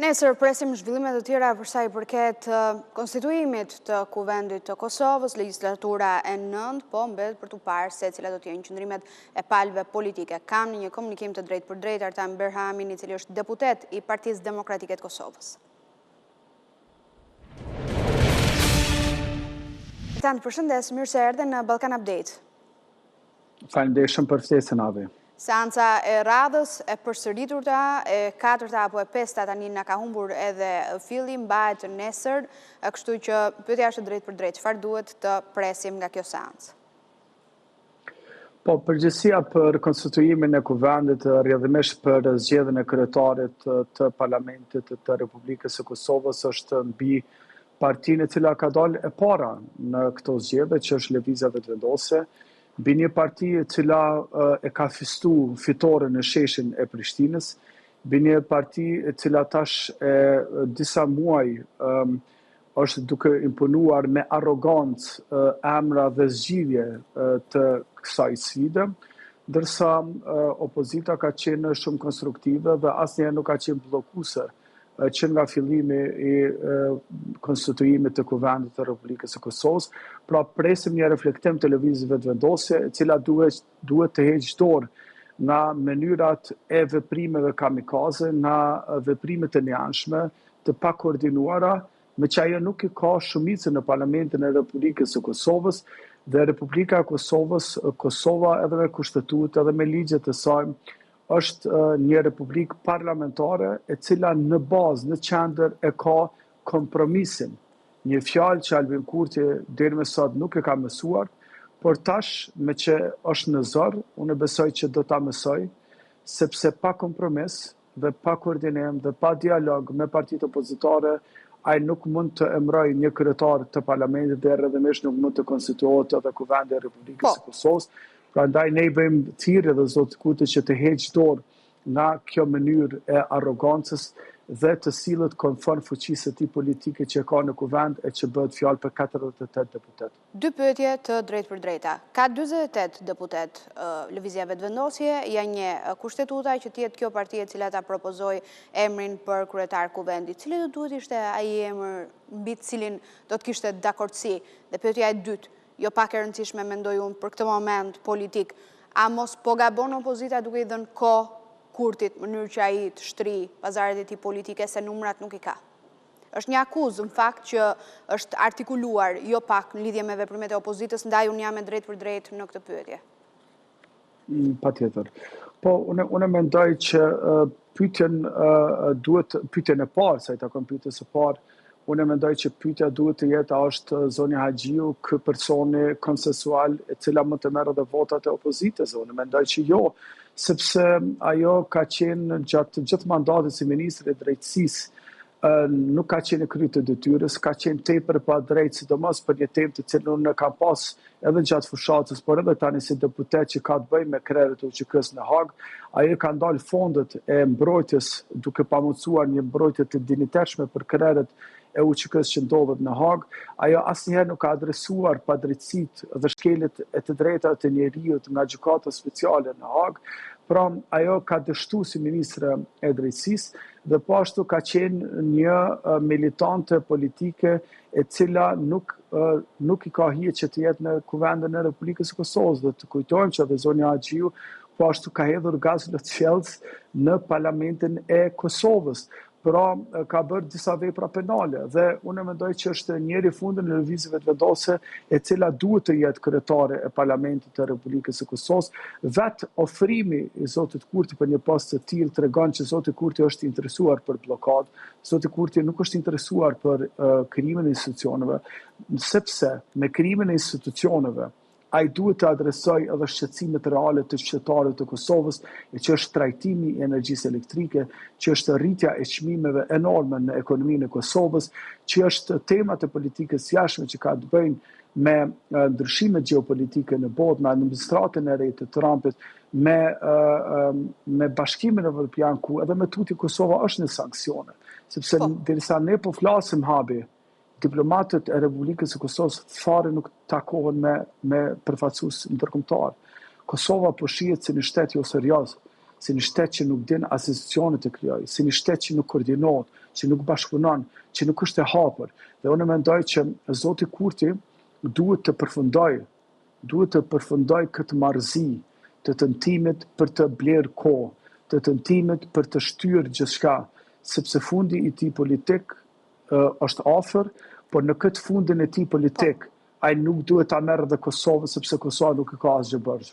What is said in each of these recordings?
Nesër presim zhvillimet të tjera për sa i përket konstituimit të Kuvendit të Kosovës, legislatura e 9, po mbet për të parë se cilat do të jenë qëndrimet e palëve politike. Kam një komunikim të drejtë për drejtë Artan Berhamin, i cili është deputet i Partisë Demokratike të Kosovës. Artan, përshëndes, mirë se erdhe në Balkan Update. Falënderoj për ftesën ave. Seanca e radhës, e përsëriturta, e 4-ta apo e 5-ta tani na ka humbur edhe filli, mbahet nesër, kështu që pyetja është drejt për drejt, çfarë duhet të presim nga kjo seancë? Po, përgjithësia për konstituimin e Kuvendit, rrjedhimisht për zgjedhjen e kryetarit të Parlamentit të Republikës së Kosovës është mbi partinë e cila ka dalë e para në këto zgjedhje, që është Lëvizja Vetëvendosje, mbi një parti e cila e ka fitore në sheshin e Prishtinës, mbi një parti e cila tash disa muaj është duke imponuar me arrogancë emra dhe zgjidhje të kësaj sfide, ndërsa opozita ka qenë shumë konstruktive dhe asnjëherë nuk ka qenë bllokuese që nga fillimi i konstituimit të Kuvendit të Republikës së Kosovës. Pra presim një reflektim të lëvizjes vetëvendosje, e cila duhet të heqë dorë nga mënyrat e veprimeve kamikaze, nga veprimet e njanshme, të pakoordinuara, me që ajo nuk i ka shumicën në Parlamentin e Republikës së Kosovës, dhe Republika e Kosovës, Kosova edhe me kushtetutë, edhe me ligjet e saj, është një republik parlamentare e cila në bazë, në qendër e ka kompromisin. Një fjalë që Albin Kurti deri më sot nuk e ka mësuar, por tash me që është në zor, unë besoj që do ta mësoj, sepse pa kompromis dhe pa koordinim dhe pa dialog me partitë opozitare, ai nuk mund të emëroj një kryetar të parlamentit dhe rrjedhimisht nuk mund të konstituohet edhe Kuvendi i Republikës së Kosovës. Prandaj ne i bëjmë thirrje dhe zotë Kurti që të heqë dorë nga kjo mënyrë e arrogancës dhe të sillet konform fuqisë së tij politike që ka në Kuvend e që bëhet fjalë për 48 deputet. Dy pyetje të drejtë për drejta. Ka 48 deputet Lëvizja Vetëvendosje, ja një kushtetuta që tjetë kjo parti e cila ta propozoi emrin për kryetar Kuvendit. Cili do duhet ishte ai emër mbi të cilin do të kishte dakordsi? Dhe pyetja e dytë, jo pak e rëndësishme mendoj unë për këtë moment politik, a mos po gabon opozita duke i dhënë kohë Kurtit mënyrë që ai të shtri pazaret e tij politike se numrat nuk i ka? Është një akuzë në fakt që është artikuluar jo pak në lidhje me veprimet e opozitës, ndaj unë jam e drejtë për drejtë në këtë pyetje. Patjetër. Po, unë mendoj që pyetjen e parë, sa i takon pyetjes së parë, unë mendoj që pyetja duhet të jetë a është Zonja Haxhiu kë personi konsensual e cila mund të merrë edhe votat e opozitës. Unë mendoj që jo, sepse ajo ka qenë gjatë gjithë mandatit si ministre e drejtësisë, nuk ka qenë krye të detyrës, ka qenë tepër pa drejtë, sidomos për një temë të cilën unë kam pas edhe gjatë fushatës, por edhe tani si deputet që ka të bëjë me krerët e UÇK-s në Hagë. Ajo ka ndalë fondet e mbrojtjes duke pamundsuar një mbrojtje të dinjitetshme për krerët e UÇK-s që ndodhet në Hagë. Ajo asnjëherë nuk ka adresuar padrejtësitë dhe shkeljet e të drejtave të njerëzit nga gjykata speciale në Hagë. Pra, ajo ka dështu si ministre e drejtësisë dhe po ashtu ka qenë një militante politike e cila nuk i ka hije që të jetë në Kuvendin e Republikës së Kosovës. Dhe të kujtojmë që edhe Zonja Haxhiu po ashtu ka hedhur gaz lotëfjellës në Parlamentin e Kosovës. Pra ka bërë disa vepra penale dhe unë mendoj që është njeri fundin në lëvizje vetëvendosje e cila duhet të jetë kryetare e Parlamentit të Republikës së Kosovës. Vetë ofrimi i zotit Kurti për një post të tillë tregon që zoti Kurti është interesuar për blokadë, zoti Kurti nuk është interesuar për krijimin e institucioneve, sepse me krijimin e institucioneve ai duhet të adresoj edhe shqetësimet reale të qytetarëve të Kosovës, që është trajtimi i energjisë elektrike, që është rritja e çmimeve enorme në ekonominë e Kosovës, që është temat e politikës jashtme që ka të bëjnë me ndryshimet gjeopolitike në botë, me administratën e re të Trumpit, me bashkimin evropian ku edhe me tuti Kosova është në sanksione, sepse derisa ne po flasim habi, diplomatët e Republikës së Kosovës fare nuk takohen me përfaqësues ndërkombëtar. Kosova po shihet si një shtet jo serioz, si një shtet që nuk din as institucionet të krijojë, si një shtet që nuk koordinohet, që nuk bashkëpunon, që nuk është e hapur. Dhe unë mendoj që Zoti Kurti duhet të përfundoj këtë marrëzi të tentimit për të blerë kohë, të tentimit për të shtyrë gjithçka, sepse fundi i tij politik është afër, por në këtë fundin e tij politik ai nuk duhet ta merrë dhe Kosovën, sepse Kosova nuk e ka asgjë bërë.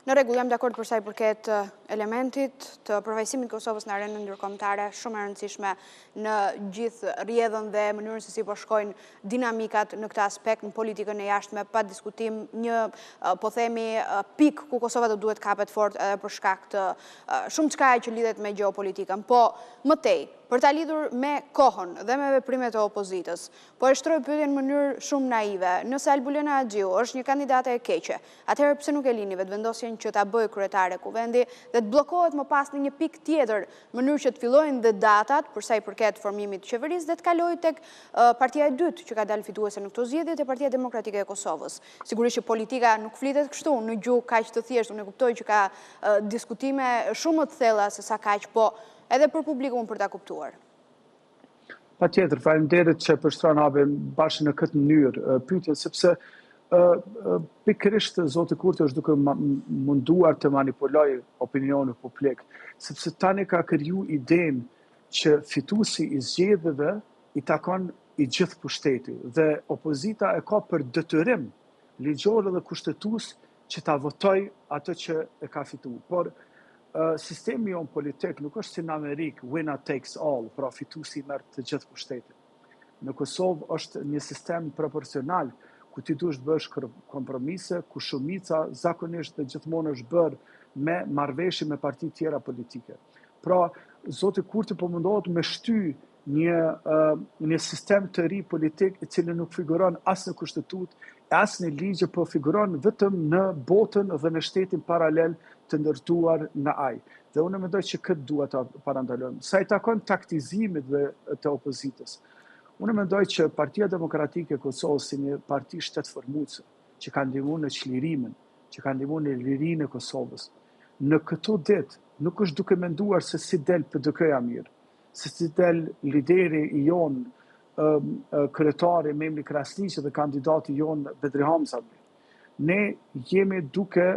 Në rregull, jam dakord për sa i përket elementit të përfaqësimit të Kosovës në arenën ndërkombëtare, shumë e rëndësishme në gjithë rrjedhën dhe mënyrën se si po shkojnë dinamikat në këtë aspekt në politikën e jashtme, pa diskutim një po themi pik ku Kosova do duhet kapet fort edhe për shkak të shumë çka që lidhet me gjeopolitikën, po më tej për ta lidhur me kohën dhe me veprimet e opozitës, po e shtroj pyetjen në mënyrë shumë naive. Nëse Albulena Axhiu është një kandidate e keqe, atëherë pse nuk e lini vetëvendosjen që ta bëjë kryetare kuvendi dhe të bllokohet më pas në një pikë tjetër, në mënyrë që të fillojnë dhe datat për sa i përket formimit të qeverisë dhe të kalojë tek partia e dytë që ka dalë fituese në këto zgjedhje, te Partia Demokratike e Kosovës. Sigurisht që politika nuk flitet kështu në gjuhë kaq të thjeshtë, unë e kuptoj që ka diskutime shumë më të thella se sa kaq, po edhe për publikun për ta kuptuar. Patjetër, faleminderit që përshtron habe bashkë në këtë mënyrë pyetjen, sepse pikërisht Zoti Kurti është duke munduar të manipulojë opinionin publik, sepse tani ka kriju idenë që fituesi i zgjedhjeve i takon i gjithë pushteti dhe opozita e ka për detyrim ligjor dhe kushtetues që ta votojë atë që e ka fituar. Por sistemi jon politik nuk është si në Amerikë, winner takes all, pra fituesi merr të gjithë pushtetin. Në Kosovë është një sistem proporcional ku ti duhesh të bësh kompromise, ku shumica zakonisht dhe gjithmonë është bërë me marrëveshje me parti tjera politike. Pra, Zoti Kurti po mundohet me shty një sistem të ri politik i cili nuk figuron as në kushtetutë, as në ligje, po figuron vetëm në botën dhe në shtetin paralel të ndërtuar në aj. Dhe unë mendoj që këtë duhet të parandalojmë. Sa i takon taktizimit dhe të opozitës, unë mendoj që Partia Demokratike e Kosovës si një parti shtetformuese, që ka ndihmuar në çlirimin, që ka ndihmuar në lirinë e Kosovës, në këto ditë nuk është duke menduar se si del PDK-ja mirë, se si del lideri i jon, kryetari Memli Krasniqi dhe kandidati jon Bedri Hamza. Ne jemi duke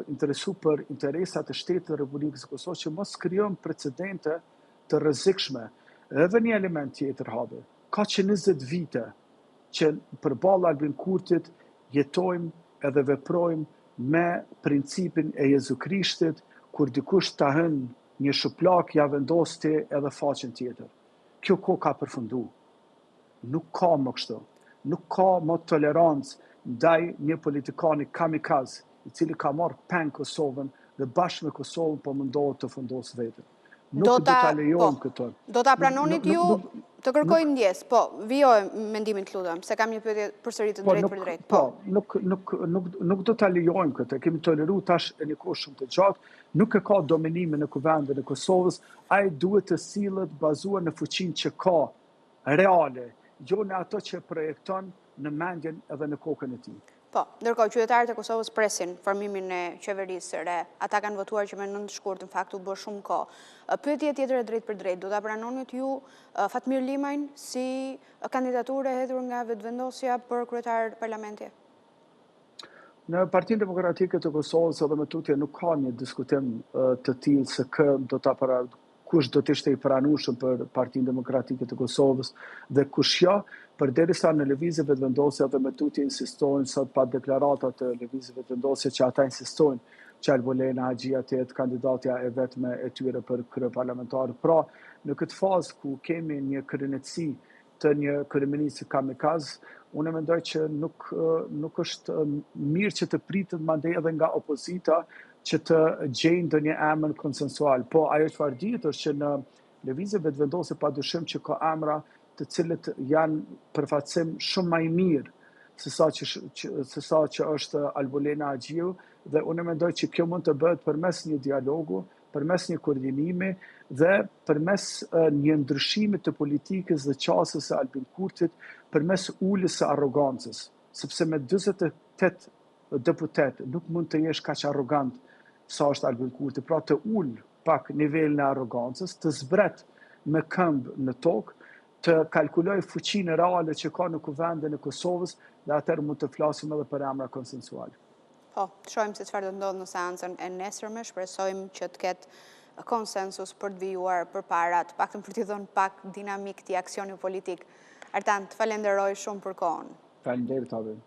interesu për interesat e shtetit të Republikës së Kosovës që mos krijojmë precedente të rrezikshme. Edhe një element tjetër habe. Ka që 20 vite që përballë Albin Kurtit jetojmë edhe veprojmë me principin e Jezu Krishtit, kur dikush ta hyn një shuplak ja vendos ti edhe faqen tjetër. Kjo kohë ka përfundu. Nuk ka më kështu. Nuk ka më tolerancë ndaj një politikani kamikaz, i cili ka marrë peng Kosovën dhe bashkë me Kosovën po mundohet të fundosë vetën. Nuk do ta lejojmë këtë. Do ta pranonit ju të kërkoj ndjes, po, vijoj mendimin të lutem, se kam një pyetje përsëri të drejtë për drejtë. Po, nuk do ta lejojmë këtë. Kemi toleruar tash një kohë shumë të gjatë, nuk e ka dominimin në kuvendin e Kosovës, ai duhet të sillet bazuar në fuqinë që ka reale, jo në ato që projekton në mendjen edhe në kokën e tij. Po, ndërkohë qytetarët e Kosovës presin formimin e qeverisë së re. Ata kanë votuar që me 9 shkurt, në fakt u bë shumë kohë. Pyetje tjetër e drejtë për drejtë, do ta pranonit ju Fatmir Limajin si kandidaturë e hedhur nga vetëvendosja për kryetar parlamenti? Në Partinë Demokratike të Kosovës edhe me tutje nuk ka një diskutim të tillë se kush do të ishte i pranueshëm për Partinë Demokratike të Kosovës dhe kush jo, përderisa në lëvizje vetëvendosje dhe me tutje insistojnë sot pa deklarata të lëvizje vetëvendosje që ata insistojnë që Albulena Axhia të jetë kandidatja e vetme e tyre për kryeparlamentar. Pra, në këtë fazë ku kemi një kryetësi të një kryeministri kamikaz, unë mendoj që nuk është mirë që të pritet mandej edhe nga opozita që të gjejnë ndonjë emër konsensual. Po, ajo çfarë dihet është që në lëvizje vetëvendosje padyshim që ka emra të cilët janë përfaqësim shumë më i mirë se sa që është Albulena Axhiu, dhe unë mendoj që kjo mund të bëhet përmes një dialogu, përmes një koordinimi dhe përmes një ndryshimi të politikës dhe qasjes së Albin Kurtit, përmes uljes së arrogancës, sepse me 48 deputet nuk mund të jesh kaq arrogant sa është Albin Kurti, pra të ullë pak nivelin e arrogancës, të zbret me këmbë në tokë, të kalkuloj fuqinë reale që ka në kuvendin e Kosovës, dhe atër mund të flasim edhe për emra konsensuale. Po, të shojmë se çfarë do ndodhë në seancën e nesërme, shpresojmë që të ketë konsensus për të vijuar për parat, pak të më për t'i dhënë pak dinamik t'i aksioni politik. Artan, të falenderoj shumë për kohën. Falenderit, Abe.